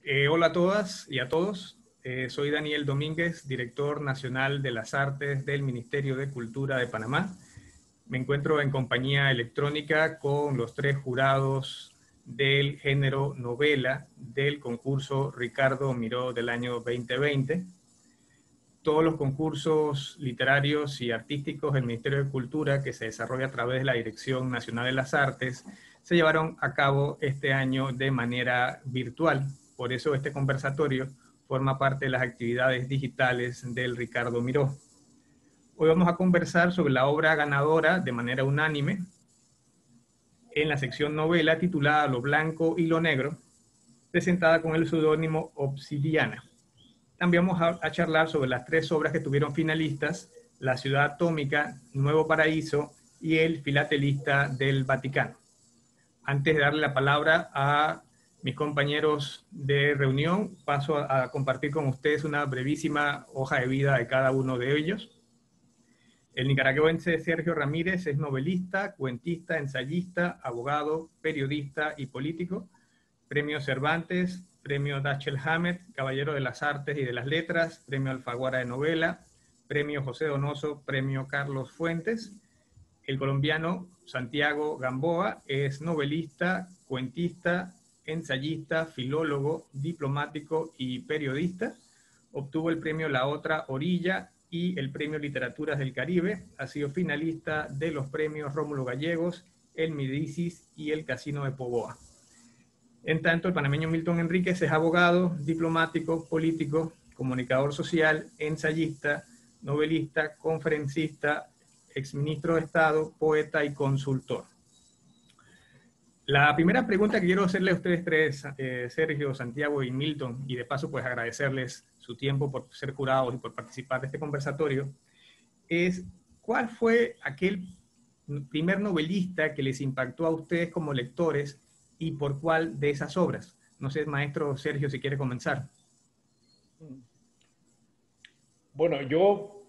Hola a todas y a todos. Soy Daniel Domínguez, director nacional de las artes del Ministerio de Cultura de Panamá. Me encuentro en compañía electrónica con los tres jurados del género novela del concurso Ricardo Miró del año 2020. Todos los concursos literarios y artísticos del Ministerio de Cultura que se desarrolla a través de la Dirección Nacional de las Artes se llevaron a cabo este año de manera virtual. Por eso este conversatorio forma parte de las actividades digitales del Ricardo Miró. Hoy vamos a conversar sobre la obra ganadora de manera unánime en la sección novela titulada Lo Blanco y lo Negro, presentada con el seudónimo Obsidiana. También vamos a charlar sobre las tres obras que tuvieron finalistas: La Ciudad Atómica, Nuevo Paraíso y El Filatelista del Vaticano. Antes de darle la palabra a mis compañeros de reunión, paso a compartir con ustedes una brevísima hoja de vida de cada uno de ellos. El nicaragüense Sergio Ramírez es novelista, cuentista, ensayista, abogado, periodista y político. Premio Cervantes, Premio Dashiell Hammett, Caballero de las Artes y de las Letras, Premio Alfaguara de Novela, Premio José Donoso, Premio Carlos Fuentes. El colombiano Santiago Gamboa es novelista, cuentista, ensayista, filólogo, diplomático y periodista. Obtuvo el premio La Otra Orilla y el premio Literaturas del Caribe. Ha sido finalista de los premios Rómulo Gallegos, el Midicis y el Casino de Poboa. En tanto, el panameño Milton Enríquez es abogado, diplomático, político, comunicador social, ensayista, novelista, conferencista, exministro de Estado, poeta y consultor. La primera pregunta que quiero hacerle a ustedes tres, Sergio, Santiago y Milton, y de paso pues agradecerles su tiempo por ser jurados y por participar de este conversatorio, es ¿cuál fue aquel primer novelista que les impactó a ustedes como lectores y por cuál de esas obras? No sé, maestro Sergio, si quiere comenzar. Bueno, yo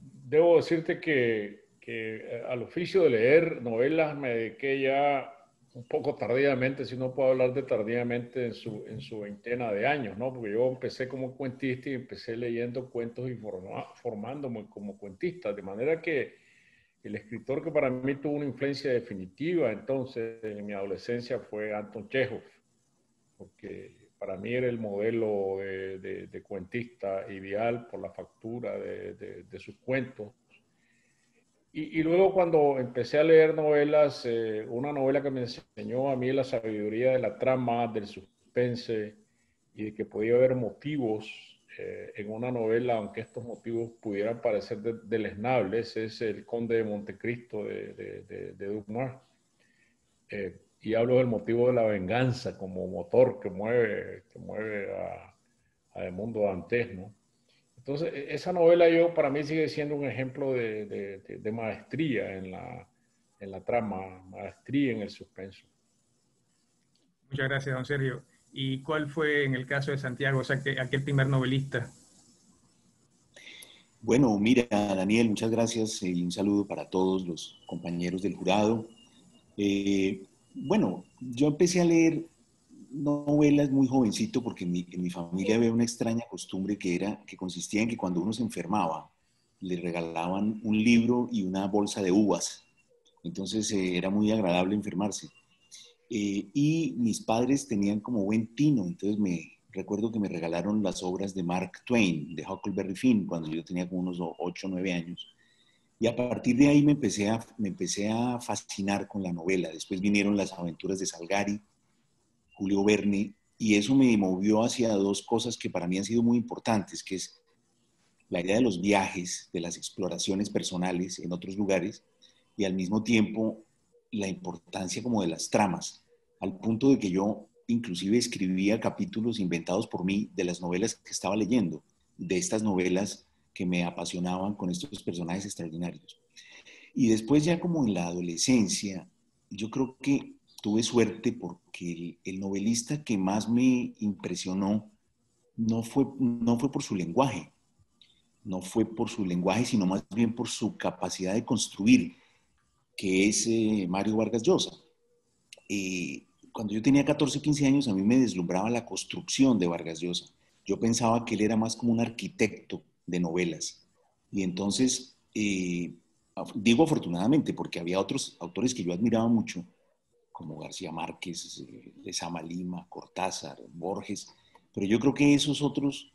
debo decirte que al oficio de leer novelas me dediqué ya un poco tardíamente, si no puedo hablar de tardíamente en su veintena de años, ¿no? Porque yo empecé como cuentista y empecé leyendo cuentos y formándome como cuentista, de manera que el escritor que para mí tuvo una influencia definitiva entonces en mi adolescencia fue Anton Chejov, porque para mí era el modelo de cuentista ideal por la factura de sus cuentos. Y luego cuando empecé a leer novelas, una novela que me enseñó a mí la sabiduría de la trama, del suspense y de que podía haber motivos en una novela, aunque estos motivos pudieran parecer deleznables, es El Conde de Montecristo de Dumas. Y hablo del motivo de la venganza como motor que mueve a Edmundo Dantes, ¿no? Entonces, esa novela para mí sigue siendo un ejemplo de maestría en la trama, maestría en el suspenso. Muchas gracias, don Sergio. ¿Y cuál fue en el caso de Santiago, o sea, aquel primer novelista? Bueno, mira, Daniel, muchas gracias y un saludo para todos los compañeros del jurado. Bueno, yo empecé a leer novelas muy jovencito porque en mi familia había una extraña costumbre que consistía en que cuando uno se enfermaba, le regalaban un libro y una bolsa de uvas. Entonces era muy agradable enfermarse. Y mis padres tenían como buen tino, entonces recuerdo que me regalaron las obras de Mark Twain, de Huckleberry Finn, cuando yo tenía como unos 8 o 9 años. Y a partir de ahí me empecé a fascinar con la novela. Después vinieron las aventuras de Salgari, Julio Verne, y eso me movió hacia dos cosas que para mí han sido muy importantes, que es la idea de los viajes, de las exploraciones personales en otros lugares, y al mismo tiempo la importancia como de las tramas, al punto de que yo inclusive escribía capítulos inventados por mí de las novelas que estaba leyendo, de estas novelas que me apasionaban con estos personajes extraordinarios. Y después ya como en la adolescencia, yo creo que tuve suerte porque el novelista que más me impresionó no fue por su lenguaje, no fue por su lenguaje, sino más bien por su capacidad de construir, que es Mario Vargas Llosa. cuando yo tenía 14, 15 años, a mí me deslumbraba la construcción de Vargas Llosa. Yo pensaba que él era más como un arquitecto de novelas. Y entonces, digo afortunadamente, porque había otros autores que yo admiraba mucho, como García Márquez, Lezama Lima, Cortázar, Borges, pero yo creo que esos otros,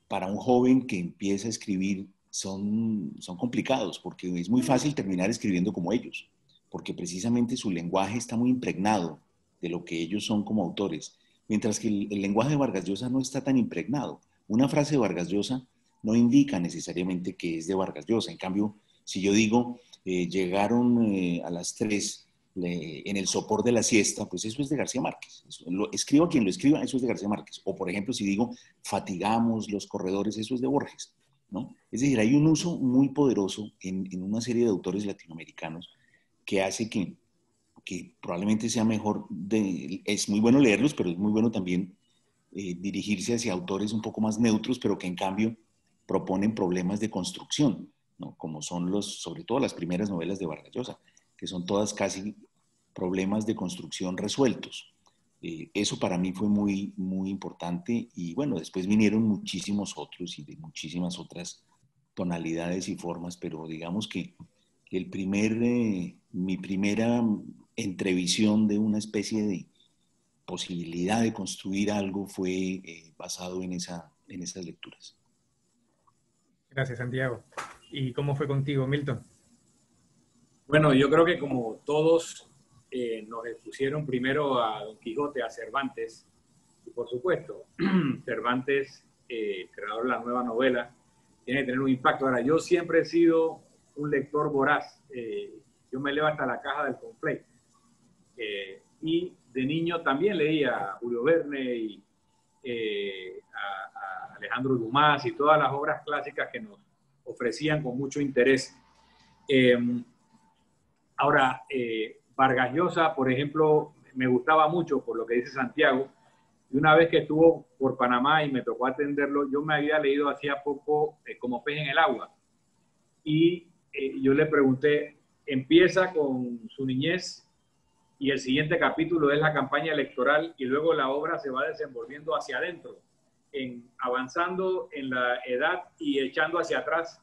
para un joven que empieza a escribir, son complicados, porque es muy fácil terminar escribiendo como ellos, porque precisamente su lenguaje está muy impregnado de lo que ellos son como autores, mientras que el lenguaje de Vargas Llosa no está tan impregnado. Una frase de Vargas Llosa no indica necesariamente que es de Vargas Llosa. En cambio, si yo digo, llegaron a las 3 en el sopor de la siesta, pues eso es de García Márquez. Escriba quien lo escriba, eso es de García Márquez. O por ejemplo, si digo, fatigamos los corredores, eso es de Borges, ¿no? Es decir, hay un uso muy poderoso en una serie de autores latinoamericanos que hace que probablemente sea mejor, es muy bueno leerlos, pero es muy bueno también dirigirse hacia autores un poco más neutros, pero que en cambio proponen problemas de construcción, ¿no? Como son sobre todo las primeras novelas de Vargas Llosa, que son todas casi problemas de construcción resueltos. Eso para mí fue muy, muy importante y bueno, después vinieron muchísimos otros y de muchísimas otras tonalidades y formas, pero digamos que mi primera entrevisión de una especie de posibilidad de construir algo fue basado en esas lecturas. Gracias, Santiago. ¿Y cómo fue contigo, Milton? Bueno, yo creo que como todos nos expusieron primero a Don Quijote, a Cervantes, y por supuesto, Cervantes, creador de la nueva novela, tiene que tener un impacto. Ahora, yo siempre he sido un lector voraz. Yo me leo hasta la caja del Conflay. Y de niño también leía a Julio Verne y a Alejandro Dumas y todas las obras clásicas que nos ofrecían con mucho interés. Ahora, Vargas Llosa, por ejemplo, me gustaba mucho por lo que dice Santiago. Y una vez que estuvo por Panamá y me tocó atenderlo, yo me había leído hacía poco Como pez en el agua. Y yo le pregunté, empieza con su niñez y el siguiente capítulo es la campaña electoral y luego la obra se va desenvolviendo hacia adentro, avanzando en la edad y echando hacia atrás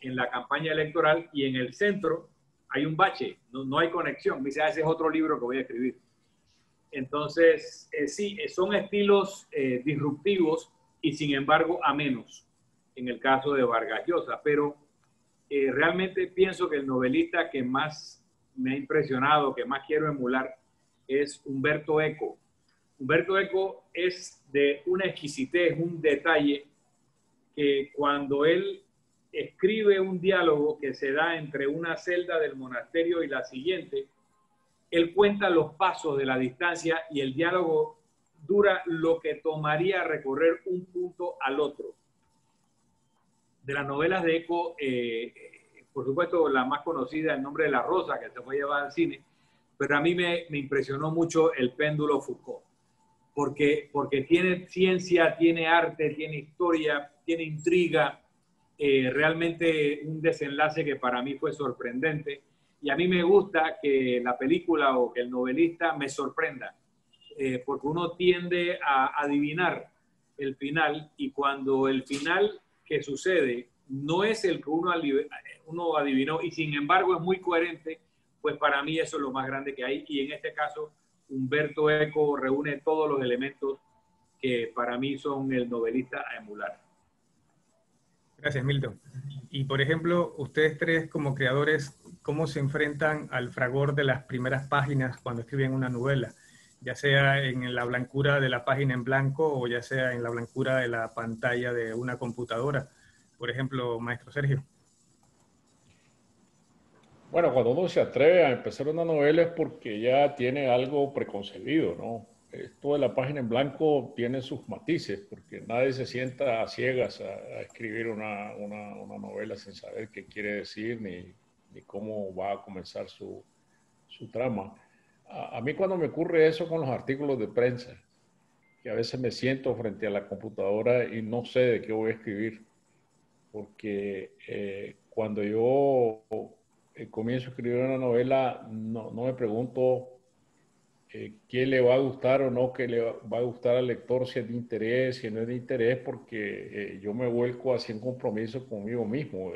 en la campaña electoral y en el centro hay un bache, no hay conexión. Me dice, ese es otro libro que voy a escribir. Entonces, sí, son estilos disruptivos y sin embargo amenos en el caso de Vargas Llosa, pero realmente pienso que el novelista que más me ha impresionado, que más quiero emular, es Humberto Eco. Humberto Eco es de una exquisitez, un detalle, que cuando él escribe un diálogo que se da entre una celda del monasterio y la siguiente, él cuenta los pasos de la distancia y el diálogo dura lo que tomaría recorrer un punto al otro. De las novelas de Eco, por supuesto, la más conocida, El nombre de la rosa, que se fue llevada al cine, pero a mí me impresionó mucho El péndulo Foucault, porque tiene ciencia, tiene arte, tiene historia, tiene intriga, realmente un desenlace que para mí fue sorprendente. Y a mí me gusta que la película o que el novelista me sorprenda, porque uno tiende a adivinar el final y cuando el final que sucede no es el que uno adivinó y sin embargo es muy coherente, pues para mí eso es lo más grande que hay. Y en este caso, Humberto Eco reúne todos los elementos que para mí son el novelista a emular. Gracias, Milton. Y por ejemplo, ustedes tres como creadores, ¿cómo se enfrentan al fragor de las primeras páginas cuando escriben una novela? Ya sea en la blancura de la página en blanco o ya sea en la blancura de la pantalla de una computadora. Por ejemplo, maestro Sergio. Bueno, cuando uno se atreve a empezar una novela es porque ya tiene algo preconcebido, ¿no? Esto de la página en blanco tiene sus matices, porque nadie se sienta a ciegas a escribir una novela sin saber qué quiere decir ni cómo va a comenzar su trama. A mí cuando me ocurre eso con los artículos de prensa, que a veces me siento frente a la computadora y no sé de qué voy a escribir, porque cuando yo comienzo a escribir una novela, no me pregunto qué le va a gustar o no, qué le va a gustar al lector, si es de interés, si no es de interés, porque yo me vuelco hacia un compromiso conmigo mismo,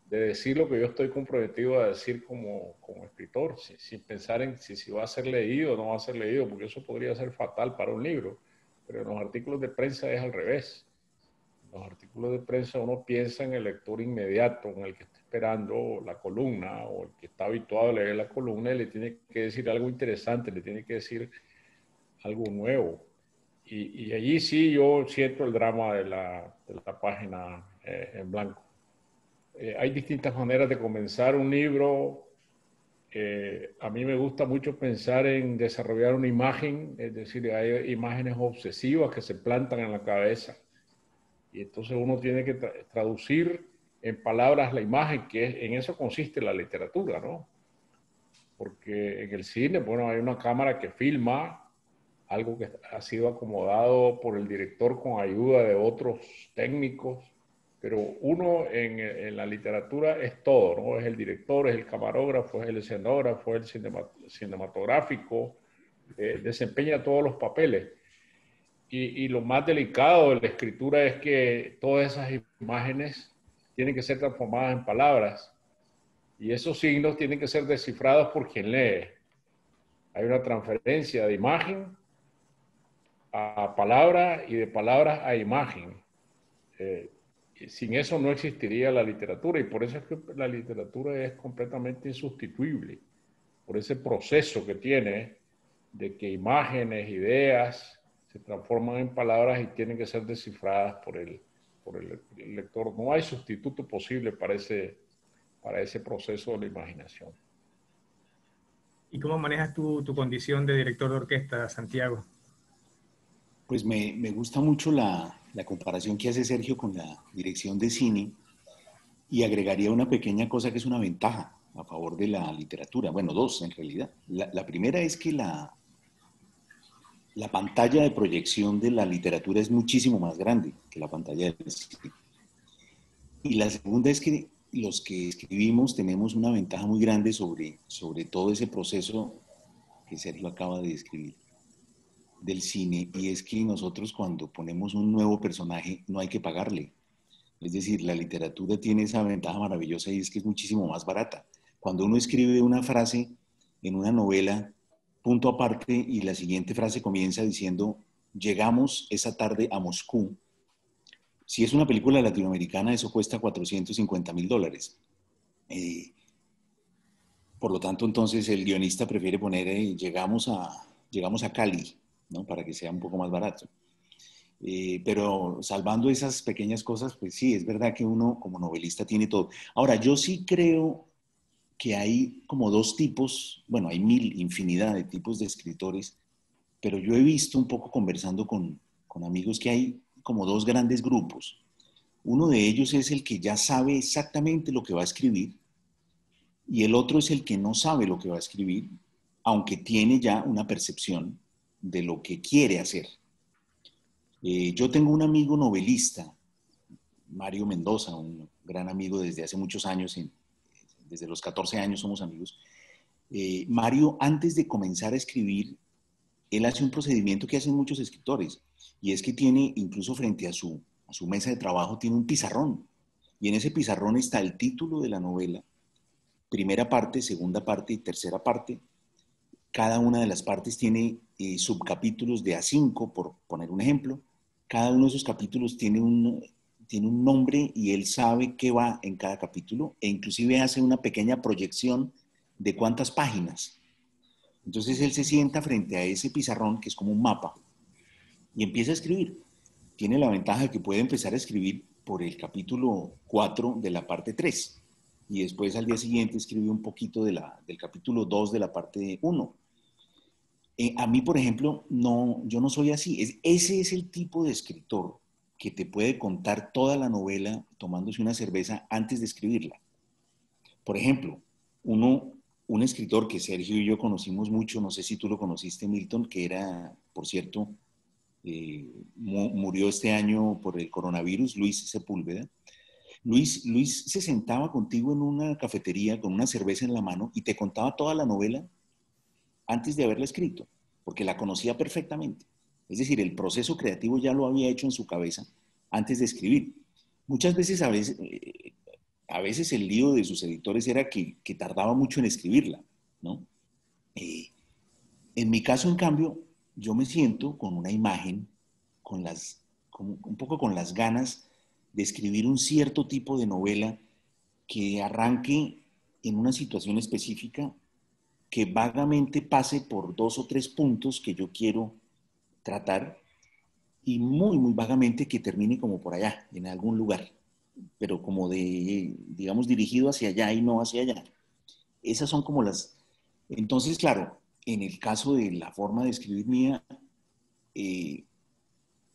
de decir lo que yo estoy comprometido a decir como escritor, sin pensar en si va a ser leído o no va a ser leído, porque eso podría ser fatal para un libro, pero en los artículos de prensa es al revés. En los artículos de prensa uno piensa en el lector inmediato, en el que está esperando la columna o el que está habituado a leer la columna y le tiene que decir algo interesante, le tiene que decir algo nuevo. Y allí sí yo siento el drama de la página en blanco. Hay distintas maneras de comenzar un libro. A mí me gusta mucho pensar en desarrollar una imagen, es decir, hay imágenes obsesivas que se plantan en la cabeza y entonces uno tiene que traducir en palabras la imagen, en eso consiste la literatura, ¿no? Porque en el cine, bueno, hay una cámara que filma algo que ha sido acomodado por el director con ayuda de otros técnicos, pero uno en la literatura es todo, ¿no? Es el director, es el camarógrafo, es el escenógrafo, es el cinematográfico, desempeña todos los papeles. Y lo más delicado de la escritura es que todas esas imágenes tienen que ser transformadas en palabras y esos signos tienen que ser descifrados por quien lee. Hay una transferencia de imagen a palabra y de palabras a imagen. Sin eso no existiría la literatura y por eso es que la literatura es completamente insustituible, por ese proceso que tiene de que imágenes, ideas se transforman en palabras y tienen que ser descifradas por el lector. No hay sustituto posible para ese proceso de la imaginación. ¿Y cómo manejas tu condición de director de orquesta, Santiago? Pues me gusta mucho la comparación que hace Sergio con la dirección de cine y agregaría una pequeña cosa que es una ventaja a favor de la literatura. Bueno, dos en realidad. La primera es que la pantalla de proyección de la literatura es muchísimo más grande que la pantalla del cine. Y la segunda es que los que escribimos tenemos una ventaja muy grande sobre todo ese proceso que Sergio acaba de describir del cine, y es que nosotros cuando ponemos un nuevo personaje no hay que pagarle. Es decir, la literatura tiene esa ventaja maravillosa y es que es muchísimo más barata. Cuando uno escribe una frase en una novela, punto aparte, y la siguiente frase comienza diciendo, llegamos esa tarde a Moscú. Si es una película latinoamericana, eso cuesta $450,000. Por lo tanto, entonces el guionista prefiere poner llegamos a Cali, ¿no? Para que sea un poco más barato. Pero salvando esas pequeñas cosas, pues sí, es verdad que uno como novelista tiene todo. Ahora, yo sí creo que hay como dos tipos, bueno, hay infinidad de tipos de escritores, pero yo he visto un poco conversando con amigos que hay como dos grandes grupos. Uno de ellos es el que ya sabe exactamente lo que va a escribir y el otro es el que no sabe lo que va a escribir, aunque tiene ya una percepción de lo que quiere hacer. Yo tengo un amigo novelista, Mario Mendoza, un gran amigo desde hace muchos años, desde los 14 años somos amigos. Mario, antes de comenzar a escribir, él hace un procedimiento que hacen muchos escritores, y es que tiene, incluso frente a su mesa de trabajo, tiene un pizarrón, y en ese pizarrón está el título de la novela, primera parte, segunda parte y tercera parte. Cada una de las partes tiene subcapítulos de A5, por poner un ejemplo. Cada uno de esos capítulos tiene un nombre y él sabe qué va en cada capítulo e inclusive hace una pequeña proyección de cuántas páginas. Entonces él se sienta frente a ese pizarrón, que es como un mapa, y empieza a escribir. Tiene la ventaja de que puede empezar a escribir por el capítulo 4 de la parte 3 y después al día siguiente escribe un poquito del capítulo 2 de la parte 1. A mí, por ejemplo, yo no soy así. Ese es el tipo de escritor que te puede contar toda la novela tomándose una cerveza antes de escribirla. Por ejemplo, un escritor que Sergio y yo conocimos mucho, no sé si tú lo conociste, Milton, que era, por cierto, murió este año por el coronavirus, Luis Sepúlveda. Luis se sentaba contigo en una cafetería con una cerveza en la mano y te contaba toda la novela antes de haberla escrito, porque la conocía perfectamente. Es decir, el proceso creativo ya lo había hecho en su cabeza antes de escribir. Muchas veces, a veces el lío de sus editores era que tardaba mucho en escribirla, ¿no? En mi caso, en cambio, yo me siento con una imagen, un poco con las ganas de escribir un cierto tipo de novela que arranque en una situación específica, que vagamente pase por 2 o 3 puntos que yo quiero tratar y muy, muy vagamente que termine como por allá, en algún lugar, pero como digamos, dirigido hacia allá y no hacia allá. Esas son como las... Entonces, claro, en el caso de la forma de escribir mía,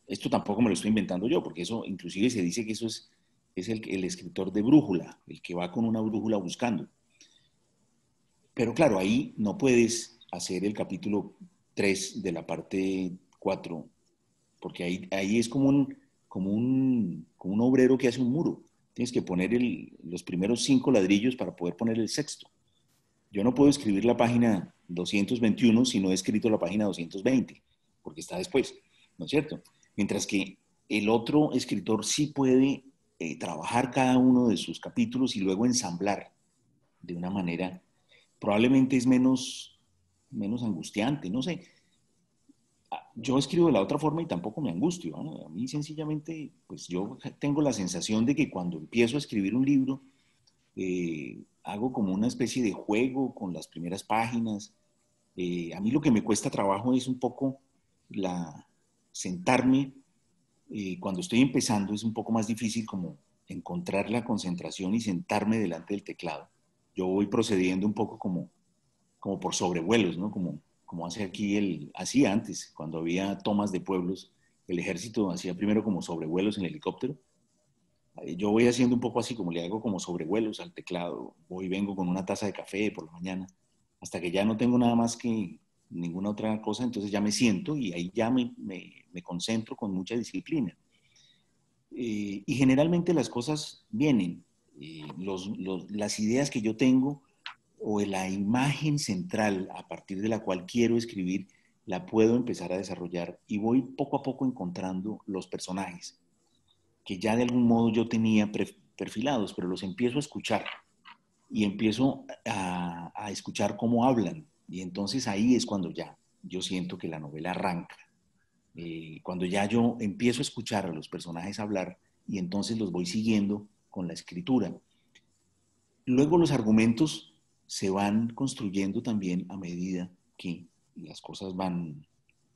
esto tampoco me lo estoy inventando yo, porque eso inclusive se dice que eso es el escritor de brújula, el que va con una brújula buscando. Pero claro, ahí no puedes hacer el capítulo 3 de la parte 4, porque ahí es como un obrero que hace un muro. Tienes que poner los primeros 5 ladrillos para poder poner el sexto. Yo no puedo escribir la página 221 si no he escrito la página 220, porque está después, ¿no es cierto? Mientras que el otro escritor sí puede trabajar cada uno de sus capítulos y luego ensamblar de una manera, probablemente es menos angustiante, no sé. Yo escribo de la otra forma y tampoco me angustio, ¿no? A mí sencillamente, pues yo tengo la sensación de que cuando empiezo a escribir un libro, hago como una especie de juego con las primeras páginas. A mí lo que me cuesta trabajo es un poco sentarme. Cuando estoy empezando es un poco más difícil como encontrar la concentración y sentarme delante del teclado. Yo voy procediendo un poco como por sobrevuelos, ¿no? Como hacía antes, cuando había tomas de pueblos, el ejército hacía primero como sobrevuelos en el helicóptero. Yo voy haciendo un poco así, como le hago como sobrevuelos al teclado. Voy y vengo con una taza de café por la mañana, hasta que ya no tengo nada más que ninguna otra cosa, entonces ya me siento y ahí ya me concentro con mucha disciplina. Y generalmente las cosas vienen. Las ideas que yo tengo o la imagen central a partir de la cual quiero escribir, la puedo empezar a desarrollar y voy poco a poco encontrando los personajes que ya de algún modo yo tenía perfilados, pero los empiezo a escuchar y empiezo a escuchar cómo hablan. Y entonces ahí es cuando ya yo siento que la novela arranca. Cuando ya yo empiezo a escuchar a los personajes hablar y entonces los voy siguiendo con la escritura. Luego los argumentos se van construyendo también a medida que las cosas van,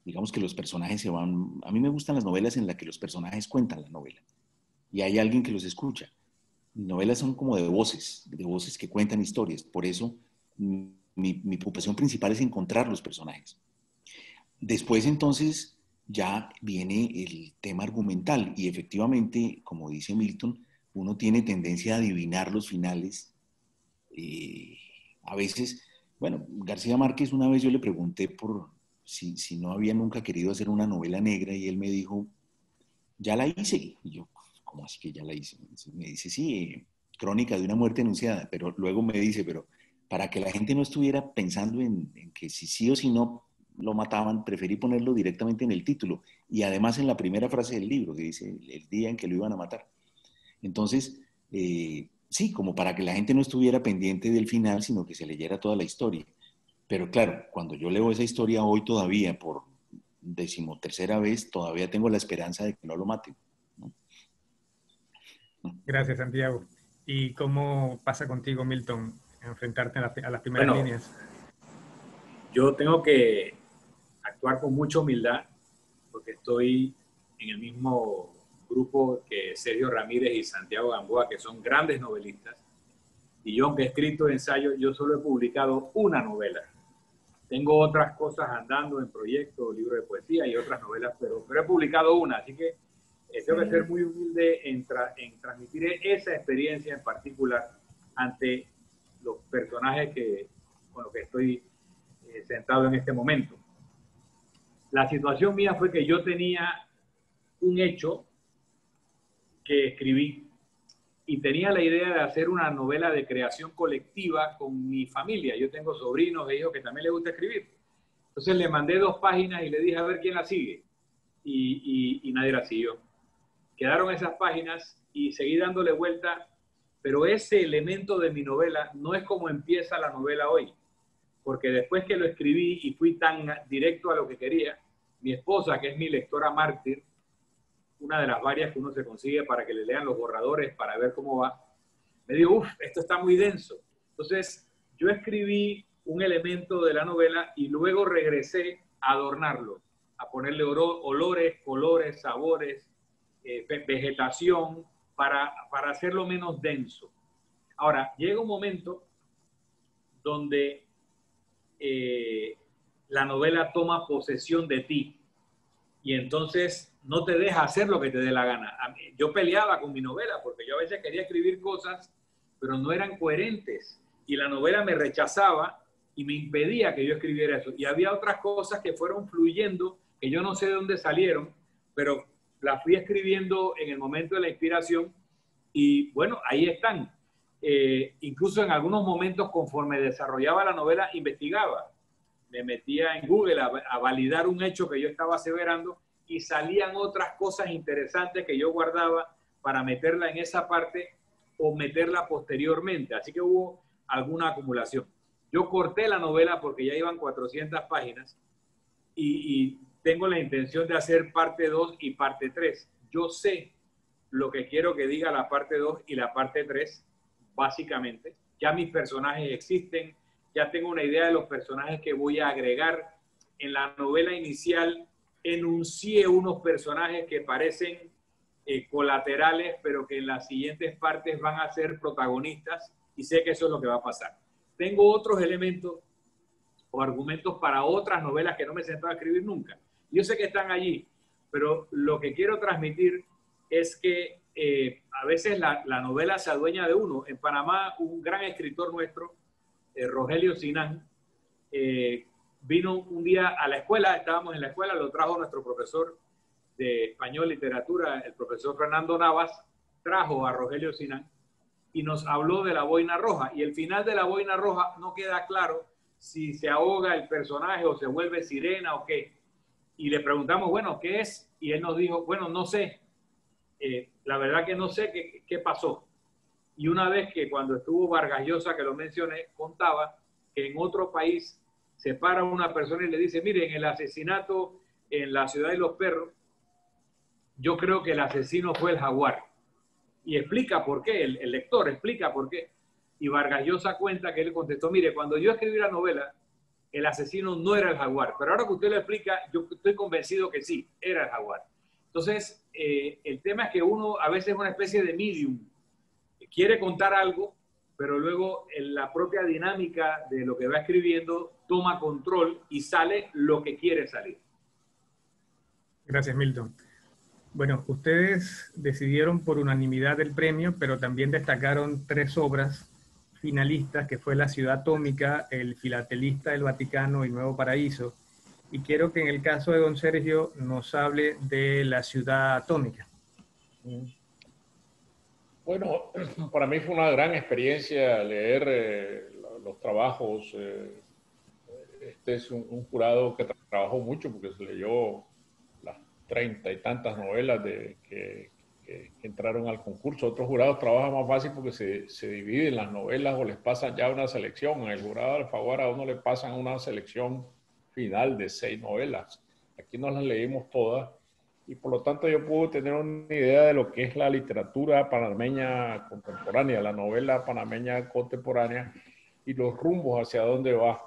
digamos que los personajes se van... A mí me gustan las novelas en las que los personajes cuentan la novela y hay alguien que los escucha. Mis novelas son como de voces que cuentan historias. Por eso mi preocupación principal es encontrar los personajes. Después entonces ya viene el tema argumental y efectivamente, como dice Milton, uno tiene tendencia a adivinar los finales. A veces, bueno, García Márquez una vez yo le pregunté por si no había nunca querido hacer una novela negra y él me dijo, ya la hice. Y yo, ¿cómo así que ya la hice? Me dice, sí, Crónica de una muerte anunciada, pero luego me dice, pero para que la gente no estuviera pensando en que si sí o si no lo mataban, preferí ponerlo directamente en el título y además en la primera frase del libro, que dice el día en que lo iban a matar. Entonces, sí, como para que la gente no estuviera pendiente del final, sino que se leyera toda la historia. Pero claro, cuando yo leo esa historia hoy todavía, por 13ª vez, todavía tengo la esperanza de que no lo maten, ¿no? Gracias, Santiago. ¿Y cómo pasa contigo, Milton, enfrentarte a las primeras líneas? Yo tengo que actuar con mucha humildad porque estoy en el mismo grupo que Sergio Ramírez y Santiago Gamboa, que son grandes novelistas. Y yo, aunque he escrito ensayos, yo solo he publicado una novela. Tengo otras cosas andando en proyectos, libros de poesía y otras novelas, pero he publicado una, así que tengo que ser muy humilde en transmitir esa experiencia en particular ante los personajes con los que estoy sentado en este momento. La situación mía fue que yo tenía un hecho que escribí y tenía la idea de hacer una novela de creación colectiva con mi familia. Yo tengo sobrinos e hijos que también les gusta escribir. Entonces le mandé 2 páginas y le dije a ver quién la sigue. Y nadie la siguió. Quedaron esas páginas y seguí dándole vuelta, pero ese elemento de mi novela no es como empieza la novela hoy, porque después que lo escribí y fui tan directo a lo que quería, mi esposa, que es mi lectora mártir, una de las varias que uno se consigue para que le lean los borradores para ver cómo va, me dijo, uff, esto está muy denso. Entonces yo escribí un elemento de la novela y luego regresé a adornarlo, a ponerle olores, colores, sabores, vegetación, para hacerlo menos denso. Ahora, llega un momento donde la novela toma posesión de ti y entonces no te deja hacer lo que te dé la gana. Yo peleaba con mi novela porque yo a veces quería escribir cosas, pero no eran coherentes y la novela me rechazaba y me impedía que yo escribiera eso. Y había otras cosas que fueron fluyendo, que yo no sé de dónde salieron, pero las fui escribiendo en el momento de la inspiración y bueno, ahí están. Incluso en algunos momentos, conforme desarrollaba la novela, investigaba. Me metía en Google a validar un hecho que yo estaba aseverando y salían otras cosas interesantes que yo guardaba para meterla en esa parte o meterla posteriormente. Así que hubo alguna acumulación. Yo corté la novela porque ya iban 400 páginas y tengo la intención de hacer parte 2 y parte 3. Yo sé lo que quiero que diga la parte 2 y la parte 3, básicamente. Ya mis personajes existen, ya tengo una idea de los personajes que voy a agregar. En la novela inicial enuncié unos personajes que parecen colaterales, pero que en las siguientes partes van a ser protagonistas y sé que eso es lo que va a pasar. Tengo otros elementos o argumentos para otras novelas que no me he sentado a escribir nunca. Yo sé que están allí, pero lo que quiero transmitir es que a veces la novela se adueña de uno. En Panamá, un gran escritor nuestro, Rogelio Sinán, vino un día a la escuela, estábamos en la escuela, lo trajo nuestro profesor de español literatura, el profesor Fernando Navas, trajo a Rogelio Sinán y nos habló de la boina roja. Y el final de la boina roja no queda claro si se ahoga el personaje o se vuelve sirena o qué. Y le preguntamos, bueno, ¿qué es? Y él nos dijo, bueno, no sé. La verdad que no sé qué pasó. Y una vez que cuando estuvo Vargas Llosa, que lo mencioné, contaba que en otro país se para una persona y le dice, miren, el asesinato en la ciudad de los perros, yo creo que el asesino fue el jaguar. Y explica por qué, el lector explica por qué. Y Vargas Llosa cuenta que él contestó, mire, cuando yo escribí la novela, el asesino no era el jaguar, pero ahora que usted lo explica, yo estoy convencido que sí, era el jaguar. Entonces, el tema es que uno a veces es una especie de medium, quiere contar algo, pero luego en la propia dinámica de lo que va escribiendo toma control y sale lo que quiere salir. Gracias, Milton. Bueno, ustedes decidieron por unanimidad el premio, pero también destacaron 3 obras finalistas, que fue La Ciudad Atómica, El Filatelista del Vaticano y Nuevo Paraíso. Y quiero que en el caso de don Sergio nos hable de La Ciudad Atómica. Bueno, para mí fue una gran experiencia leer los trabajos. Este es un jurado que trabajó mucho porque se leyó las 30 y tantas novelas que entraron al concurso. Otros jurados trabajan más fácil porque se dividen las novelas o les pasan ya una selección. En el jurado de Alfaguara a uno le pasan una selección final de 6 novelas. Aquí nos las leímos todas y por lo tanto yo puedo tener una idea de lo que es la literatura panameña contemporánea, la novela panameña contemporánea y los rumbos hacia dónde va.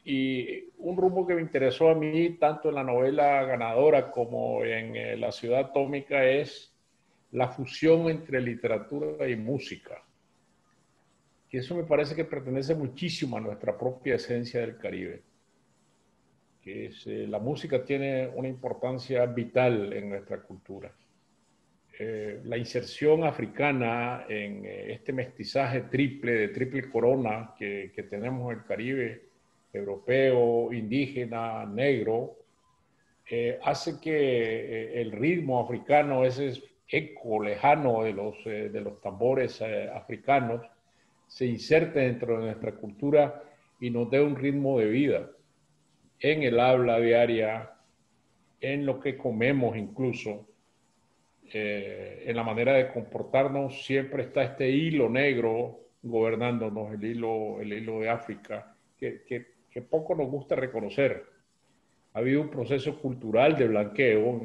Y un rumbo que me interesó a mí, tanto en la novela ganadora como en La Ciudad Atómica, es la fusión entre literatura y música. Y eso me parece que pertenece muchísimo a nuestra propia esencia del Caribe. Que es, la música tiene una importancia vital en nuestra cultura. La inserción africana en este mestizaje de triple corona que tenemos en el Caribe, europeo, indígena, negro, hace que el ritmo africano, ese eco lejano de los tambores africanos, se inserte dentro de nuestra cultura y nos dé un ritmo de vida. en el habla diaria, en lo que comemos incluso, en la manera de comportarnos, siempre está este hilo negro gobernándonos, el hilo de África, que poco nos gusta reconocer. Ha habido un proceso cultural de blanqueo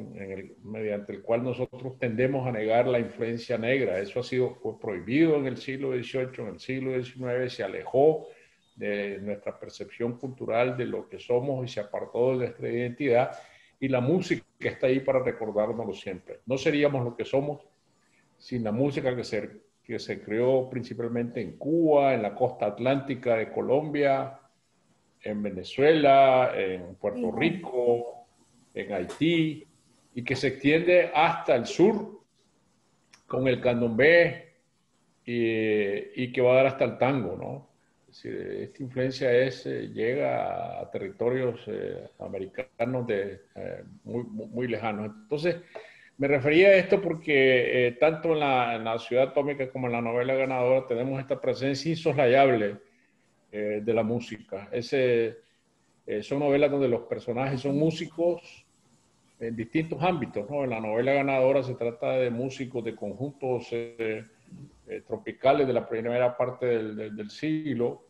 mediante el cual nosotros tendemos a negar la influencia negra. Eso fue prohibido en el siglo XVIII, en el siglo XIX, se alejó de nuestra percepción cultural de lo que somos y se apartó de nuestra identidad, y la música está ahí para recordárnoslo siempre. No seríamos lo que somos sin la música que se creó principalmente en Cuba, en la costa atlántica de Colombia, en Venezuela, en Puerto Rico, en Haití, y que se extiende hasta el sur con el candombe y que va a dar hasta el tango, ¿no? Es decir, esta influencia llega a territorios americanos muy lejanos. Entonces, me refería a esto porque tanto en la Ciudad Atómica como en la novela ganadora tenemos esta presencia insoslayable de la música. Son novelas donde los personajes son músicos en distintos ámbitos, ¿no? En la novela ganadora se trata de músicos de conjuntos tropicales de la primera parte del siglo,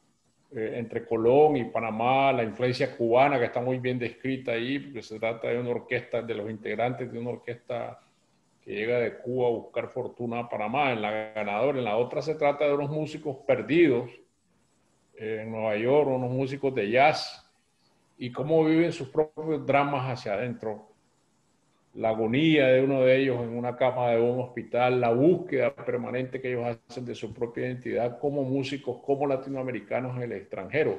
entre Colón y Panamá, la influencia cubana que está muy bien descrita ahí, porque se trata de una orquesta, de los integrantes de una orquesta que llega de Cuba a buscar fortuna a Panamá, en la ganadora. En la otra se trata de unos músicos perdidos en Nueva York, unos músicos de jazz, y cómo viven sus propios dramas hacia adentro. La agonía de uno de ellos en una cama de un hospital, la búsqueda permanente que ellos hacen de su propia identidad como músicos, como latinoamericanos en el extranjero,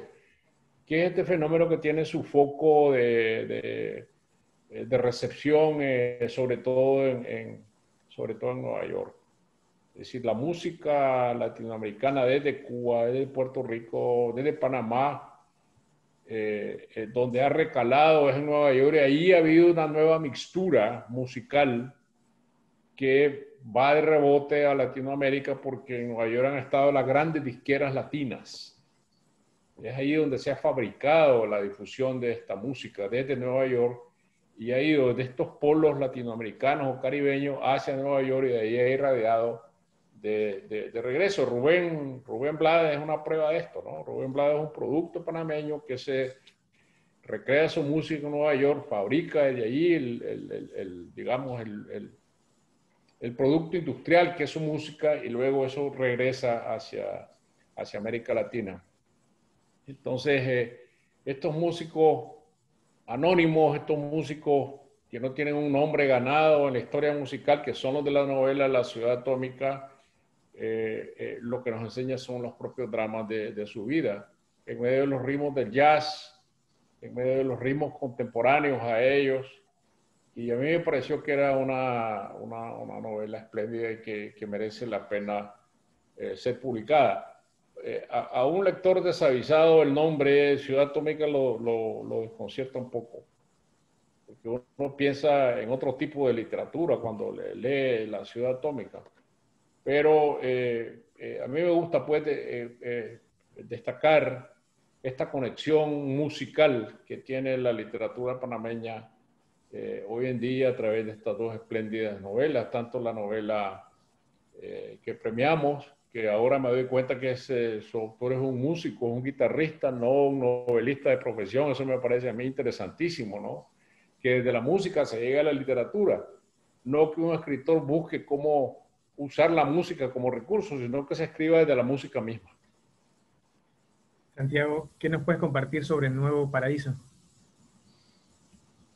que es este fenómeno que tiene su foco de recepción, sobre todo en Nueva York. Es decir, la música latinoamericana desde Cuba, desde Puerto Rico, desde Panamá, donde ha recalado es en Nueva York, y ahí ha habido una nueva mixtura musical que va de rebote a Latinoamérica, porque en Nueva York han estado las grandes disqueras latinas. Es ahí donde se ha fabricado la difusión de esta música, desde Nueva York, y ha ido de estos polos latinoamericanos o caribeños hacia Nueva York, y de ahí ha irradiado de regreso. Rubén Blades es una prueba de esto, ¿no? Rubén Blades es un producto panameño que se recrea su música en Nueva York, fabrica desde allí el producto industrial que es su música, y luego eso regresa hacia América Latina. Entonces, estos músicos anónimos, estos músicos que no tienen un nombre ganado en la historia musical, que son los de la novela La Ciudad Atómica, lo que nos enseña son los propios dramas de su vida, en medio de los ritmos del jazz, en medio de los ritmos contemporáneos a ellos. Y a mí me pareció que era una novela espléndida y que merece la pena ser publicada. A un lector desavisado el nombre Ciudad Atómica lo desconcierta un poco, porque uno piensa en otro tipo de literatura cuando lee La Ciudad Atómica. Pero a mí me gusta pues destacar esta conexión musical que tiene la literatura panameña hoy en día a través de estas dos espléndidas novelas, tanto la novela que premiamos, que ahora me doy cuenta que su autor es un músico, un guitarrista, no un novelista de profesión. Eso me parece a mí interesantísimo, ¿no? Que desde la música se llega a la literatura, no que un escritor busque cómo usar la música como recurso, sino que se escriba desde la música misma. Santiago, ¿qué nos puedes compartir sobre Nuevo Paraíso?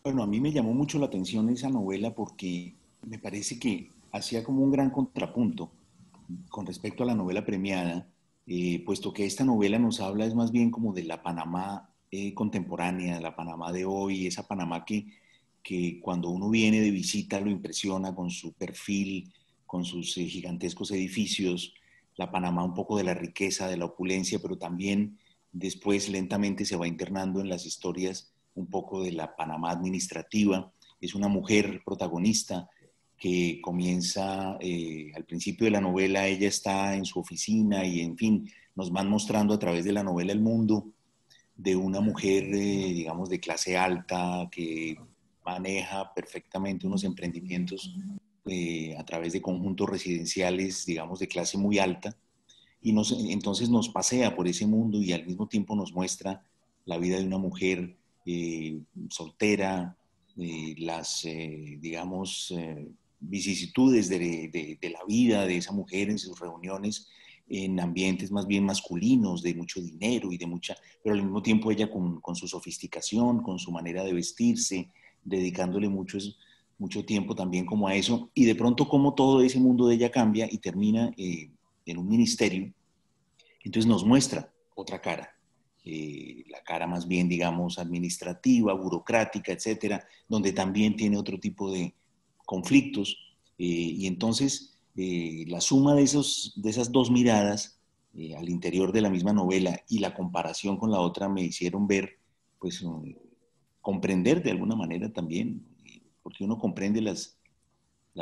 Bueno, a mí me llamó mucho la atención esa novela porque me parece que hacía como un gran contrapunto con respecto a la novela premiada, puesto que esta novela nos habla es más bien como de la Panamá contemporánea, de la Panamá de hoy, esa Panamá que cuando uno viene de visita lo impresiona con su perfil, con sus gigantescos edificios, la Panamá un poco de la riqueza, de la opulencia, pero también después lentamente se va internando en las historias un poco de la Panamá administrativa. Es una mujer protagonista que comienza, al principio de la novela, ella está en su oficina y, en fin, nos van mostrando a través de la novela el mundo de una mujer, digamos, de clase alta que maneja perfectamente unos emprendimientos a través de conjuntos residenciales, digamos, de clase muy alta, y entonces nos pasea por ese mundo y al mismo tiempo nos muestra la vida de una mujer soltera, digamos, vicisitudes de la vida de esa mujer en sus reuniones en ambientes más bien masculinos, de mucho dinero y de mucha, pero al mismo tiempo ella con su sofisticación, con su manera de vestirse, dedicándole mucho tiempo también como a eso, y de pronto como todo ese mundo de ella cambia y termina en un ministerio. Entonces nos muestra otra cara, la cara más bien, digamos, administrativa, burocrática, etcétera, donde también tiene otro tipo de conflictos, y entonces la suma de esas dos miradas al interior de la misma novela y la comparación con la otra me hicieron ver, pues, comprender de alguna manera también, porque uno comprende las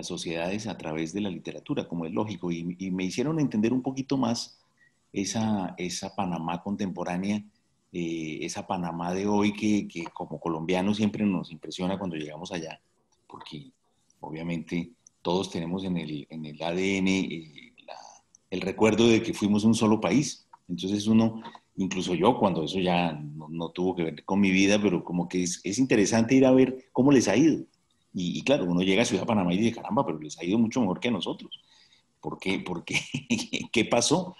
sociedades a través de la literatura, como es lógico, y me hicieron entender un poquito más esa Panamá contemporánea, esa Panamá de hoy que como colombianos siempre nos impresiona cuando llegamos allá, porque obviamente todos tenemos en el ADN el recuerdo de que fuimos un solo país. Entonces uno, incluso yo, cuando eso ya no tuvo que ver con mi vida, pero como que es interesante ir a ver cómo les ha ido. Y claro, uno llega a Ciudad de Panamá y dice, caramba, pero les ha ido mucho mejor que a nosotros. ¿Por qué? ¿Qué pasó?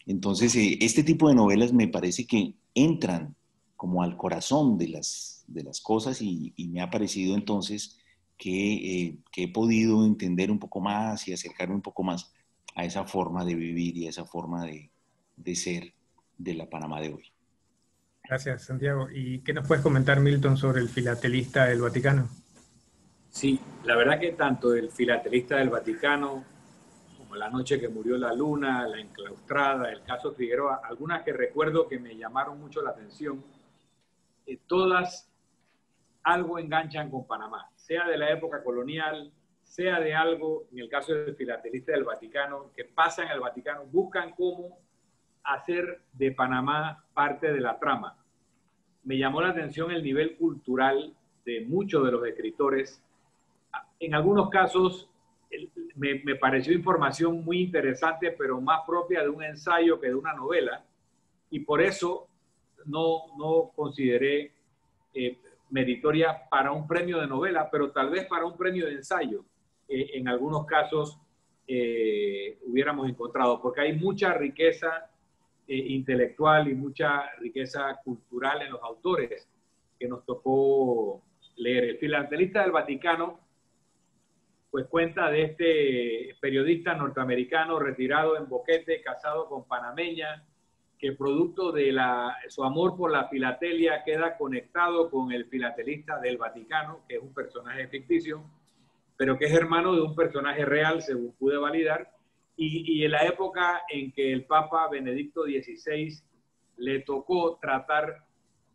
Entonces, este tipo de novelas me parece que entran como al corazón de las cosas y me ha parecido entonces que he podido entender un poco más y acercarme un poco más a esa forma de vivir y a esa forma de ser de la Panamá de hoy. Gracias, Santiago. ¿Y qué nos puedes comentar, Milton, sobre el filatelista del Vaticano? Sí, la verdad que tanto el filatelista del Vaticano como La noche que murió la luna, La enclaustrada, el caso Figueroa, algunas que recuerdo que me llamaron mucho la atención, todas algo enganchan con Panamá, sea de la época colonial, sea de algo, en el caso del filatelista del Vaticano, que pasa en el Vaticano, buscan cómo hacer de Panamá parte de la trama. Me llamó la atención el nivel cultural de muchos de los escritores. En algunos casos me pareció información muy interesante, pero más propia de un ensayo que de una novela, y por eso no consideré meritoria para un premio de novela, pero tal vez para un premio de ensayo. En algunos casos hubiéramos encontrado, porque hay mucha riqueza intelectual y mucha riqueza cultural en los autores que nos tocó leer. El filatelista del Vaticano pues cuenta de este periodista norteamericano retirado en Boquete, casado con panameña, que producto de su amor por la filatelia queda conectado con el filatelista del Vaticano, que es un personaje ficticio, pero que es hermano de un personaje real, según pude validar, y en la época en que el Papa Benedicto XVI le tocó tratar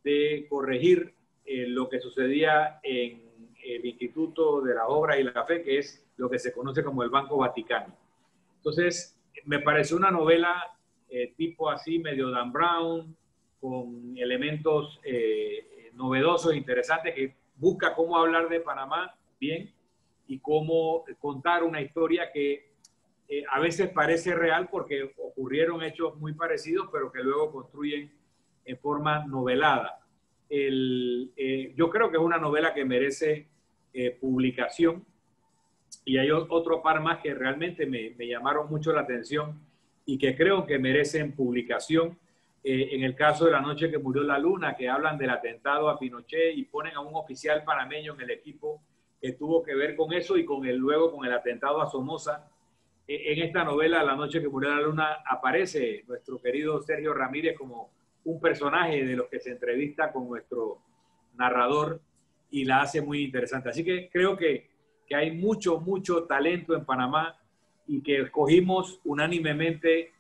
de corregir lo que sucedía en el Instituto de la Obra y la Fe, que es lo que se conoce como el Banco Vaticano. Entonces, me pareció una novela tipo así, medio Dan Brown, con elementos novedosos, interesantes, que busca cómo hablar de Panamá bien y cómo contar una historia que a veces parece real porque ocurrieron hechos muy parecidos, pero que luego construyen en forma novelada. Yo creo que es una novela que merece publicación, y hay otro par más que realmente me llamaron mucho la atención y que creo que merecen publicación. En el caso de La noche que murió la luna, que hablan del atentado a Pinochet y ponen a un oficial panameño en el equipo que tuvo que ver con eso y luego con el atentado a Somoza. En esta novela, La noche que murió la luna, aparece nuestro querido Sergio Ramírez como un personaje de los que se entrevista con nuestro narrador y la hace muy interesante. Así que creo que hay mucho talento en Panamá y que escogimos unánimemente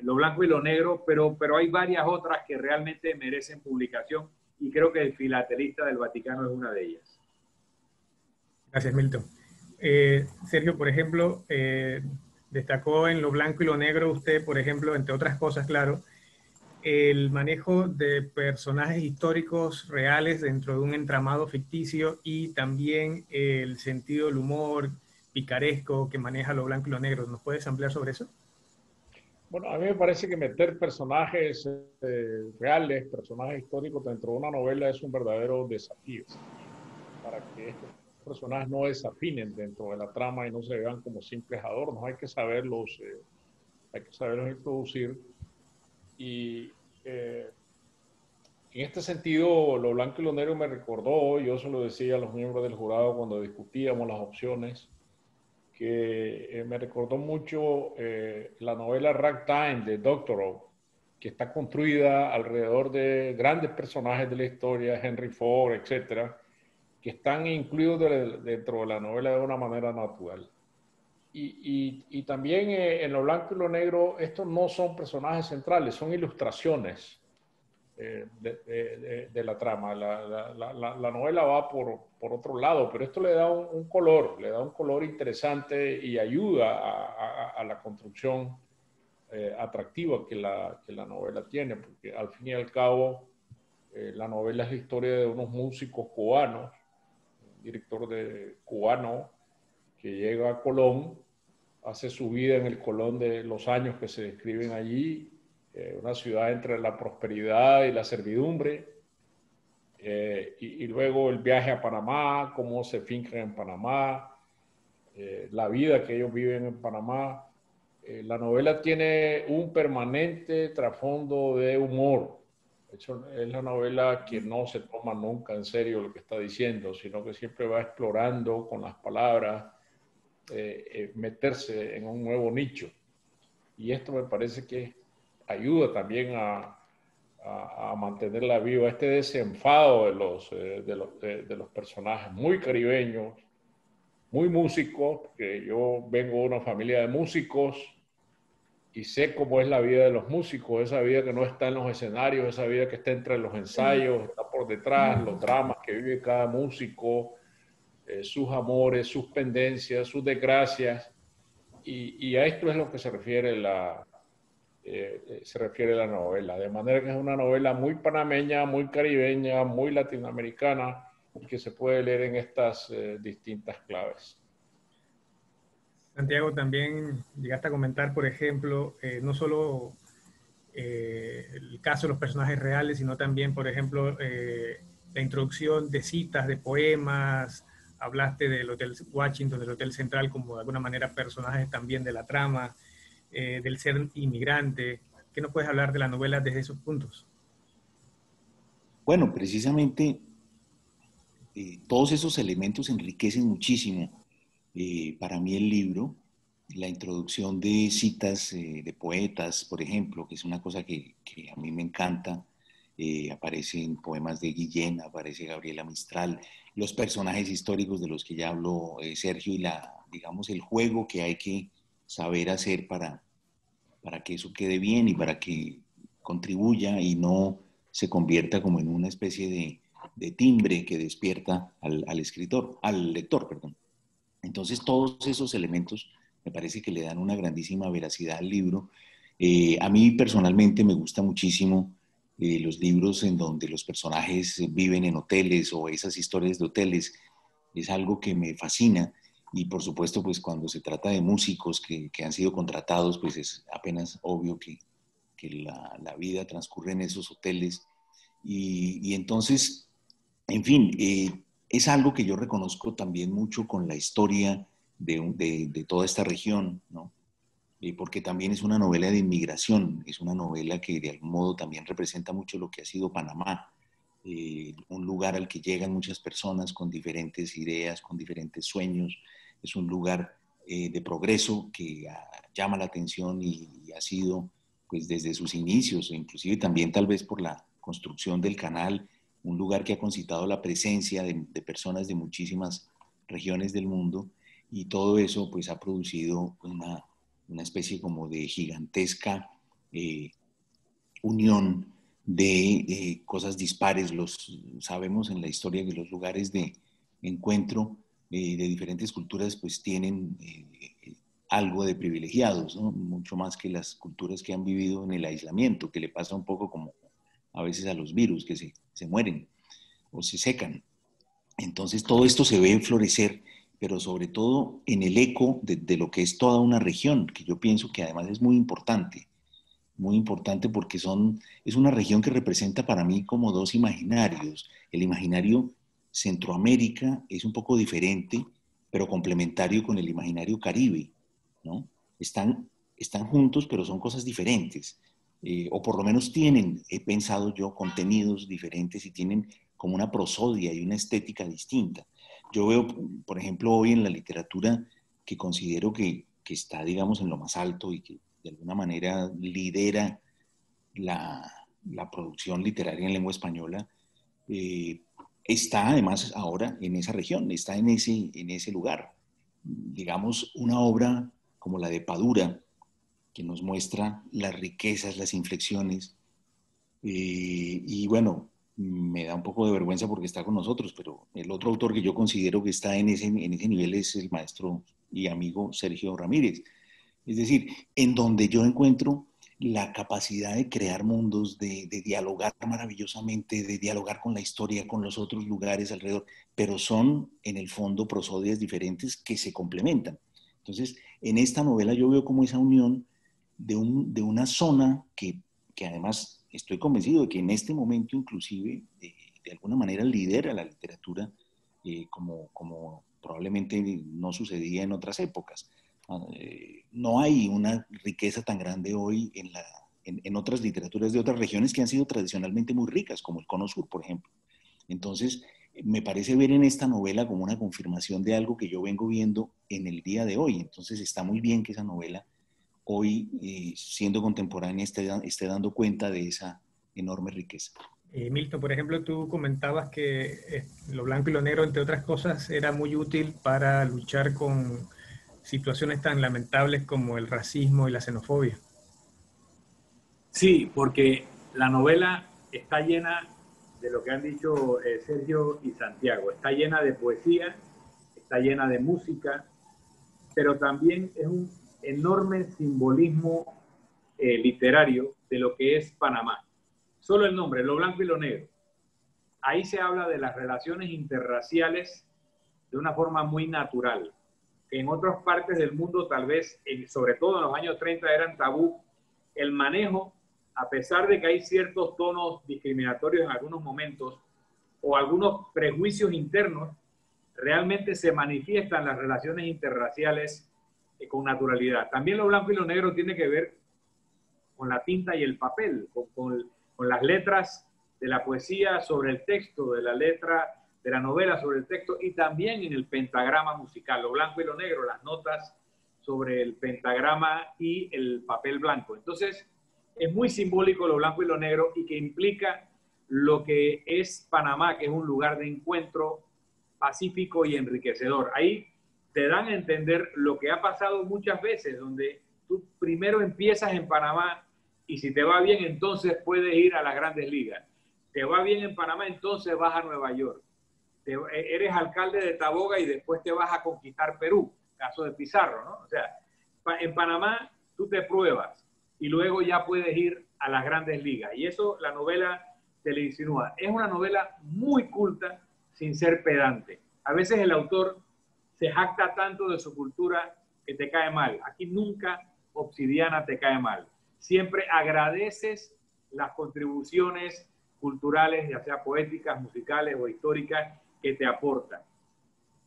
lo blanco y lo negro, pero hay varias otras que realmente merecen publicación y creo que el filatelista del Vaticano es una de ellas. Gracias, Milton. Sergio, por ejemplo, destacó en lo blanco y lo negro usted, por ejemplo, entre otras cosas, claro, el manejo de personajes históricos reales dentro de un entramado ficticio y también el sentido del humor picaresco que maneja lo blanco y lo negro. ¿Nos puedes ampliar sobre eso? Bueno, a mí me parece que meter personajes reales, personajes históricos dentro de una novela es un verdadero desafío para que estos personajes no desafinen dentro de la trama y no se vean como simples adornos. Hay que saberlos introducir. Y en este sentido, lo blanco y lo negro me recordó, yo se lo decía a los miembros del jurado cuando discutíamos las opciones, que me recordó mucho la novela Ragtime de Doctorow, que está construida alrededor de grandes personajes de la historia, Henry Ford, etcétera, que están incluidos dentro de la novela de una manera natural. Y también en lo blanco y lo negro, estos no son personajes centrales, son ilustraciones de la trama. La novela va por otro lado, pero esto le da un color interesante y ayuda a la construcción atractiva que la novela tiene, porque al fin y al cabo la novela es la historia de unos músicos cubanos, un director cubano que llega a Colón, hace su vida en el Colón de los años que se describen allí, una ciudad entre la prosperidad y la servidumbre, y luego el viaje a Panamá, cómo se fincan en Panamá, la vida que ellos viven en Panamá. La novela tiene un permanente trasfondo de humor. De hecho, es la novela que no se toma nunca en serio lo que está diciendo, sino que siempre va explorando con las palabras, meterse en un nuevo nicho. Y esto me parece que ayuda también a mantenerla viva, este desenfado de los personajes muy caribeños, muy músicos, porque yo vengo de una familia de músicos y sé cómo es la vida de los músicos, esa vida que no está en los escenarios, esa vida que está entre los ensayos, está por detrás, los dramas que vive cada músico, sus amores, sus pendencias, sus desgracias, y a esto es lo que se refiere la novela, de manera que es una novela muy panameña, muy caribeña, muy latinoamericana, y que se puede leer en estas distintas claves. Santiago, también llegaste a comentar, por ejemplo, no solo el caso de los personajes reales, sino también, por ejemplo, la introducción de citas, de poemas. Hablaste del Hotel Washington, del Hotel Central, como de alguna manera personajes también de la trama, del ser inmigrante. ¿Qué nos puedes hablar de la novela desde esos puntos? Bueno, precisamente todos esos elementos enriquecen muchísimo para mí el libro. La introducción de citas de poetas, por ejemplo, que es una cosa que a mí me encanta. Aparecen poemas de Guillén, aparece Gabriela Mistral, los personajes históricos de los que ya habló Sergio y digamos, el juego que hay que saber hacer para que eso quede bien y para que contribuya y no se convierta como en una especie de timbre que despierta al escritor, al lector, perdón. Entonces, todos esos elementos me parece que le dan una grandísima veracidad al libro. A mí personalmente me gusta muchísimo los libros en donde los personajes viven en hoteles o esas historias de hoteles. Es algo que me fascina. Y por supuesto, pues cuando se trata de músicos que han sido contratados, pues es apenas obvio que la vida transcurre en esos hoteles. Y entonces, en fin, es algo que yo reconozco también mucho con la historia de toda esta región, ¿no? Porque también es una novela de inmigración, es una novela que de algún modo también representa mucho lo que ha sido Panamá, un lugar al que llegan muchas personas con diferentes ideas, con diferentes sueños, es un lugar de progreso que llama la atención y ha sido, pues desde sus inicios, inclusive también tal vez por la construcción del canal, un lugar que ha concitado la presencia de personas de muchísimas regiones del mundo, y todo eso pues ha producido una especie como de gigantesca unión de cosas dispares. Sabemos en la historia que los lugares de encuentro de diferentes culturas pues tienen algo de privilegiados, ¿no? Mucho más que las culturas que han vivido en el aislamiento, que le pasa un poco como a veces a los virus, que se mueren o se secan. Entonces todo esto se ve florecer, pero sobre todo en el eco de lo que es toda una región, que yo pienso que además es muy importante porque es una región que representa para mí como dos imaginarios. El imaginario Centroamérica es un poco diferente, pero complementario con el imaginario Caribe, ¿no? Están juntos, pero son cosas diferentes. O por lo menos tienen, he pensado yo, contenidos diferentes y tienen como una prosodia y una estética distinta. Yo veo, por ejemplo, hoy en la literatura que considero que está, digamos, en lo más alto y que de alguna manera lidera la producción literaria en lengua española, está además ahora en esa región, está en ese lugar. Digamos, una obra como la de Padura, que nos muestra las riquezas, las inflexiones, y bueno, me da un poco de vergüenza porque está con nosotros, pero el otro autor que yo considero que está en ese nivel es el maestro y amigo Sergio Ramírez. Es decir, en donde yo encuentro la capacidad de crear mundos, de dialogar maravillosamente, de dialogar con la historia, con los otros lugares alrededor, pero son en el fondo prosodias diferentes que se complementan. Entonces, en esta novela yo veo como esa unión de una zona que además estoy convencido de que en este momento inclusive de alguna manera lidera la literatura como probablemente no sucedía en otras épocas. No hay una riqueza tan grande hoy en otras literaturas de otras regiones que han sido tradicionalmente muy ricas, como el Cono Sur, por ejemplo. Entonces, me parece ver en esta novela como una confirmación de algo que yo vengo viendo en el día de hoy. Entonces, está muy bien que esa novela hoy, siendo contemporánea, esté dando cuenta de esa enorme riqueza. Milton, por ejemplo, tú comentabas que lo blanco y lo negro, entre otras cosas, era muy útil para luchar con situaciones tan lamentables como el racismo y la xenofobia. Sí, porque la novela está llena de lo que han dicho Sergio y Santiago. Está llena de poesía, está llena de música, pero también es un enorme simbolismo literario de lo que es Panamá. Solo el nombre, lo blanco y lo negro. Ahí se habla de las relaciones interraciales de una forma muy natural, que en otras partes del mundo tal vez, sobre todo en los años 30, eran tabú. El manejo, a pesar de que hay ciertos tonos discriminatorios en algunos momentos o algunos prejuicios internos, realmente se manifiestan las relaciones interraciales con naturalidad. También lo blanco y lo negro tiene que ver con la tinta y el papel, con las letras de la poesía sobre el texto, de la letra de la novela sobre el texto, y también en el pentagrama musical, lo blanco y lo negro, las notas sobre el pentagrama y el papel blanco. Entonces, es muy simbólico lo blanco y lo negro y que implica lo que es Panamá, que es un lugar de encuentro pacífico y enriquecedor. Ahí te dan a entender lo que ha pasado muchas veces, donde tú primero empiezas en Panamá y si te va bien, entonces puedes ir a las grandes ligas. Te va bien en Panamá, entonces vas a Nueva York. Eres alcalde de Taboga y después te vas a conquistar Perú, caso de Pizarro, ¿no? O sea, en Panamá tú te pruebas y luego ya puedes ir a las grandes ligas. Y eso la novela te le insinúa. Es una novela muy culta sin ser pedante. A veces el autor se jacta tanto de su cultura que te cae mal. Aquí nunca Obsidiana te cae mal. Siempre agradeces las contribuciones culturales, ya sea poéticas, musicales o históricas, que te aportan.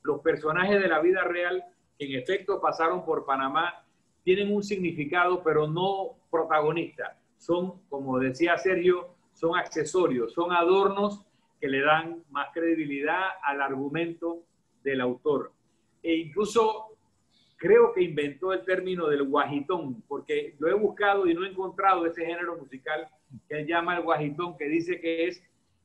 Los personajes de la vida real, que en efecto pasaron por Panamá, tienen un significado, pero no protagonista. Son, como decía Sergio, son accesorios, son adornos que le dan más credibilidad al argumento del autor. E incluso creo que inventó el término del guajitón, porque lo he buscado y no he encontrado ese género musical que él llama el guajitón, que dice que es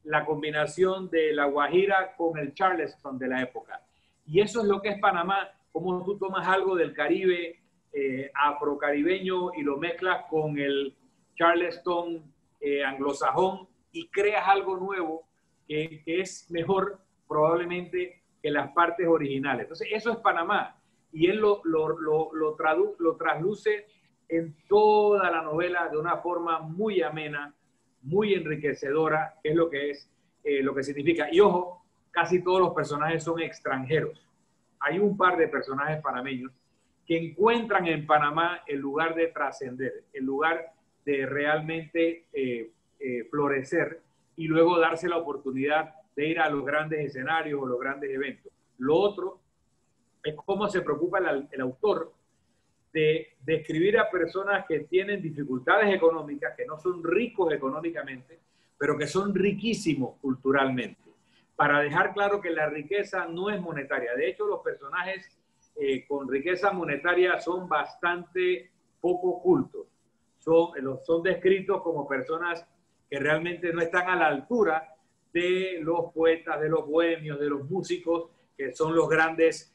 la combinación de la guajira con el charleston de la época. Y eso es lo que es Panamá, como tú tomas algo del Caribe afrocaribeño y lo mezclas con el charleston anglosajón y creas algo nuevo que es mejor probablemente que las partes originales. Entonces eso es Panamá. y él lo trasluce en toda la novela de una forma muy amena, muy enriquecedora, que es lo que significa. Y ojo, casi todos los personajes son extranjeros. Hay un par de personajes panameños que encuentran en Panamá el lugar de trascender, el lugar de realmente florecer y luego darse la oportunidad de ir a los grandes escenarios o los grandes eventos. Lo otro es cómo se preocupa el autor de describir a personas que tienen dificultades económicas, que no son ricos económicamente, pero que son riquísimos culturalmente, para dejar claro que la riqueza no es monetaria. De hecho, los personajes con riqueza monetaria son bastante poco cultos. Son descritos como personas que realmente no están a la altura de los poetas, de los bohemios, de los músicos, que son los grandes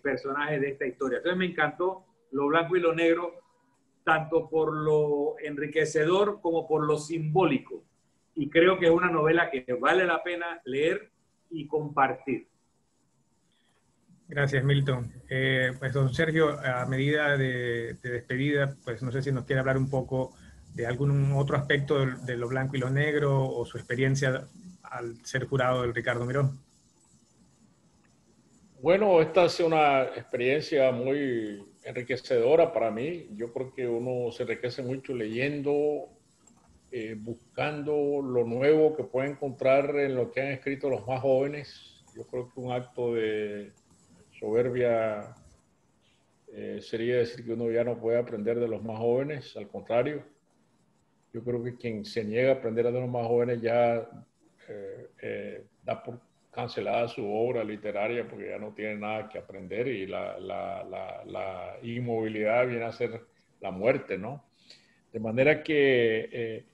personajes de esta historia. Entonces me encantó Lo Blanco y Lo Negro, tanto por lo enriquecedor como por lo simbólico. Y creo que es una novela que vale la pena leer y compartir. Gracias, Milton. Pues, don Sergio, a medida de despedida, pues no sé si nos quiere hablar un poco de algún otro aspecto de Lo Blanco y Lo Negro o su experiencia al ser jurado del Ricardo Miró. Bueno, esta ha sido una experiencia muy enriquecedora para mí. Yo creo que uno se enriquece mucho leyendo, buscando lo nuevo que puede encontrar en lo que han escrito los más jóvenes. Yo creo que un acto de soberbia sería decir que uno ya no puede aprender de los más jóvenes. Al contrario, yo creo que quien se niega a aprender de los más jóvenes ya da por cancelada su obra literaria porque ya no tiene nada que aprender y la inmovilidad viene a ser la muerte, ¿no? De manera que,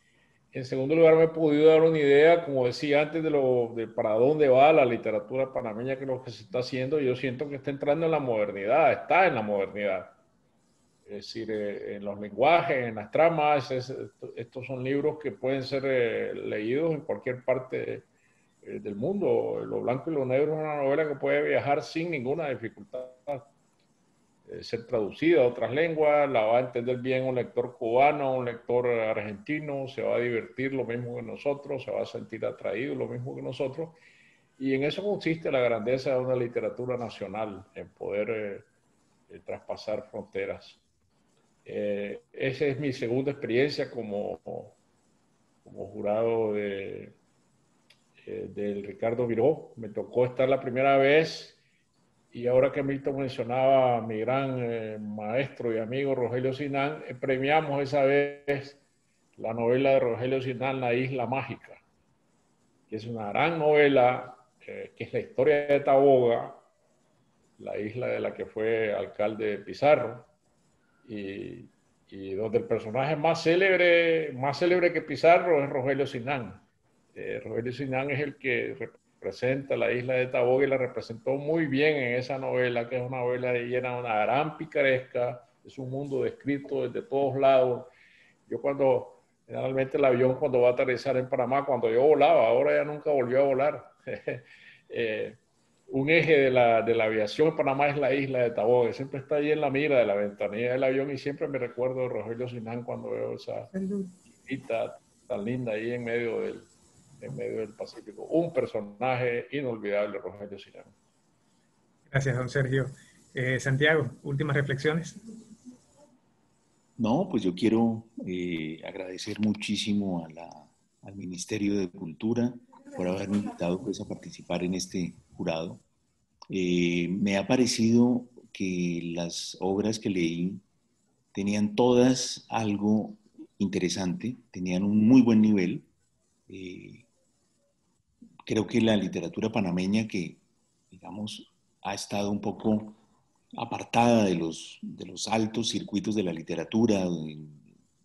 en segundo lugar, me he podido dar una idea, como decía antes, de para dónde va la literatura panameña, que es lo que se está haciendo. Yo siento que está entrando en la modernidad, está en la modernidad. Es decir, en los lenguajes, en las tramas, estos son libros que pueden ser leídos en cualquier parte del mundo. Lo Blanco y Lo Negro es una novela que puede viajar sin ninguna dificultad, ser traducida a otras lenguas, la va a entender bien un lector cubano, un lector argentino, se va a divertir lo mismo que nosotros, se va a sentir atraído lo mismo que nosotros, y en eso consiste la grandeza de una literatura nacional, en poder traspasar fronteras. Esa es mi segunda experiencia como jurado del Ricardo Miró. Me tocó estar la primera vez, y ahora que Milton mencionaba a mi gran maestro y amigo Rogelio Sinán, premiamos esa vez la novela de Rogelio Sinán, La Isla Mágica, que es una gran novela, que es la historia de Taboga, la isla de la que fue alcalde Pizarro, y donde el personaje más célebre que Pizarro es Rogelio Sinán. Rogelio Sinán es el que representa la isla de Taboga y la representó muy bien en esa novela, que es una novela llena de una gran picaresca, es un mundo descrito desde todos lados. Yo generalmente el avión cuando va a aterrizar en Panamá, cuando yo volaba, ahora ya nunca volvió a volar. Un eje de la aviación en Panamá es la isla de Taboga, siempre está ahí en la mira de la ventanilla del avión, y siempre me recuerdo de Rogelio Sinán cuando veo esa islita tan linda ahí en medio del Pacífico. Un personaje inolvidable, Rogelio Sinán. Gracias, don Sergio. Santiago, últimas reflexiones. No, pues yo quiero agradecer muchísimo al Ministerio de Cultura por haberme invitado pues, a participar en este jurado. Me ha parecido que las obras que leí tenían todas algo interesante, tenían un muy buen nivel. Creo que la literatura panameña, que digamos ha estado un poco apartada de los altos circuitos de la literatura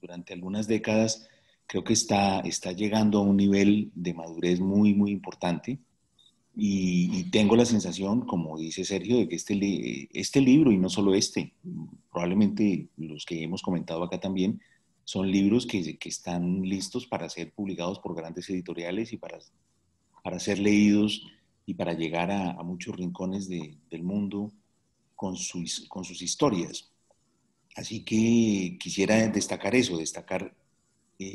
durante algunas décadas, creo que está llegando a un nivel de madurez muy, muy importante. Y tengo la sensación, como dice Sergio, de que este libro, y no solo probablemente los que hemos comentado acá también, son libros que están listos para ser publicados por grandes editoriales y para ser leídos y para llegar a muchos rincones del mundo con sus historias. Así que quisiera destacar eso, destacar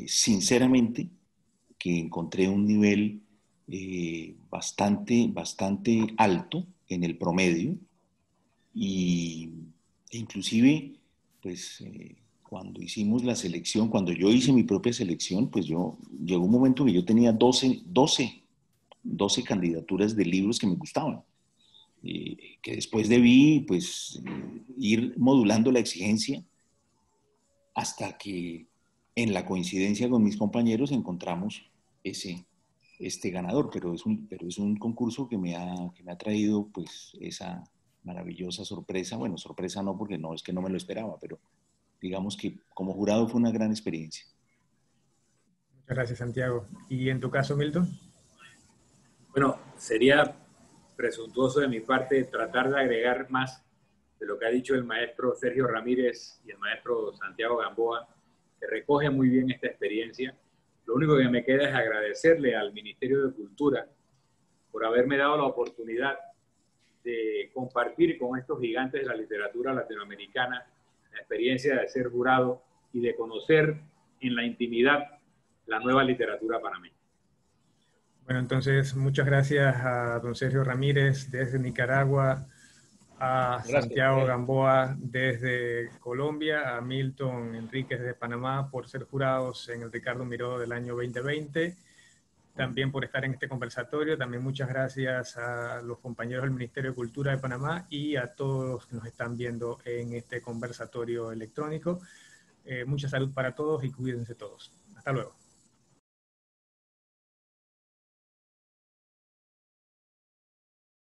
sinceramente que encontré un nivel bastante alto en el promedio e inclusive, pues, cuando hicimos la selección, cuando yo hice mi propia selección, pues llegó un momento que yo tenía 12 candidaturas de libros que me gustaban. Que después debí pues ir modulando la exigencia hasta que en la coincidencia con mis compañeros encontramos este ganador, pero es un concurso que me ha traído pues esa maravillosa sorpresa. Bueno, sorpresa no, porque no es que no me lo esperaba, pero digamos que como jurado fue una gran experiencia. Muchas gracias, Santiago. ¿Y en tu caso, Milton? Bueno, sería presuntuoso de mi parte tratar de agregar más de lo que ha dicho el maestro Sergio Ramírez y el maestro Santiago Gamboa, que recoge muy bien esta experiencia. Lo único que me queda es agradecerle al Ministerio de Cultura por haberme dado la oportunidad de compartir con estos gigantes de la literatura latinoamericana la experiencia de ser jurado y de conocer en la intimidad la nueva literatura panameña. Bueno, entonces muchas gracias a don Sergio Ramírez desde Nicaragua, a Santiago Gamboa desde Colombia, a Milton Enríquez de Panamá por ser jurados en el Ricardo Miró del año 2020, también por estar en este conversatorio. También muchas gracias a los compañeros del Ministerio de Cultura de Panamá y a todos los que nos están viendo en este conversatorio electrónico. Mucha salud para todos y cuídense todos. Hasta luego.